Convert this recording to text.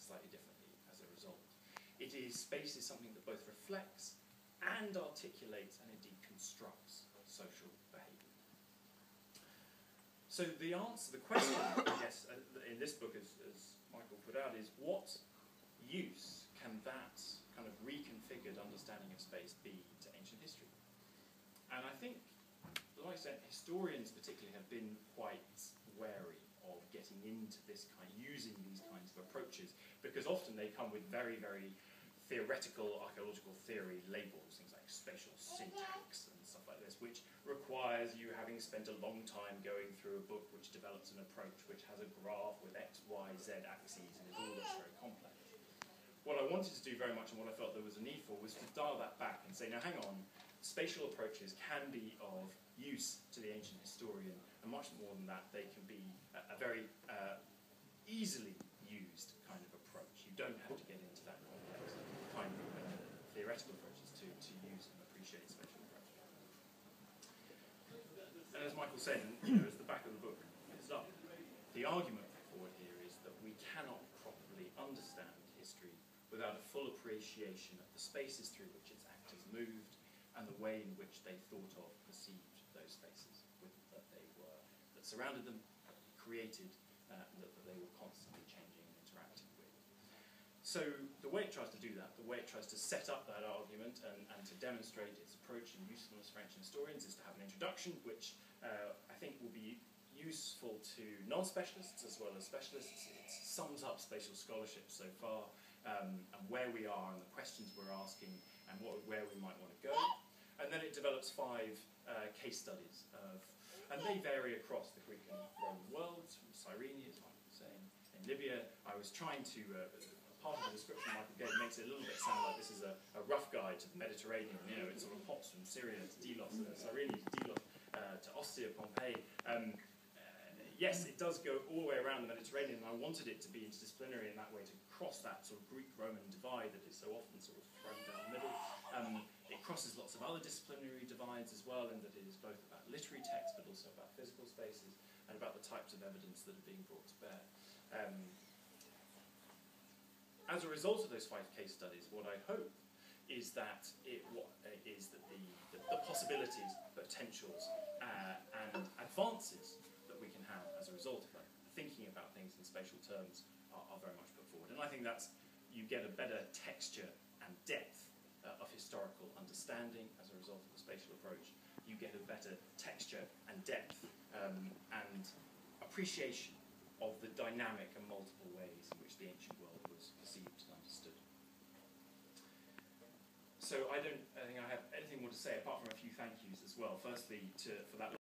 slightly differently as a result. Space is something that both reflects and articulates and indeed constructs social behaviour. So the question, I guess, in this book, as Michael put out, is what use can that kind of reconfigured understanding of space be to ancient history? And I think, like I said, historians particularly have been quite wary of getting into using these kinds of approaches, because often they come with very, very theoretical archaeological theory labels, things like spatial syntax and stuff like this, which requires you having spent a long time going through a book which develops an approach which has a graph with X, Y, Z axes, and it all looks very complex. What I wanted to do very much, and what I felt there was a need for, was to dial that back and say, now hang on, spatial approaches can be of use to the ancient historian, and much more than that, they can be a very easily used kind of approach. You don't have to get into that complex kind of theoretical approaches to use and appreciate spatial approaches. And as Michael said, as the back of the book is up, the argument put forward here is that we cannot properly understand history without a full appreciation of the spaces through which its actors moved and the way in which they thought of, perceived those spaces that surrounded them, created, and that they were constantly changing and interacting with. So the way it tries to do that, the way it tries to set up that argument and to demonstrate its approach and usefulness for ancient historians is to have an introduction, which I think will be useful to non-specialists as well as specialists. It sums up spatial scholarship so far, and where we are and the questions we're asking and where we might want to go. And then it develops 5 case studies and they vary across the Greek and Roman worlds, from Cyrene, as Michael was saying, in Libya. I was trying to, part of the description Michael gave makes it a little bit sound like this is a rough guide to the Mediterranean. It sort of hops from Syria to Delos, Cyrene to Delos, to Ostia, Pompeii. Yes, it does go all the way around the Mediterranean, and I wanted it to be interdisciplinary in that way, to cross that sort of Greek-Roman divide that is so often sort of thrown down the middle. It crosses lots of other disciplinary divides as well, in that it is both about literary text, but also about physical spaces, and about the types of evidence that are being brought to bear. As a result of those 5 case studies, what I hope is that the possibilities, potentials, and advances that we can have as a result of that, thinking about things in spatial terms, are very much put forward. And I think you get a better texture and depth of historical understanding as a result of the spatial approach. You get a better texture and depth and appreciation of the dynamic and multiple ways in which the ancient world was perceived and understood. So I don't think I have anything more to say apart from a few thank yous as well. Firstly, for that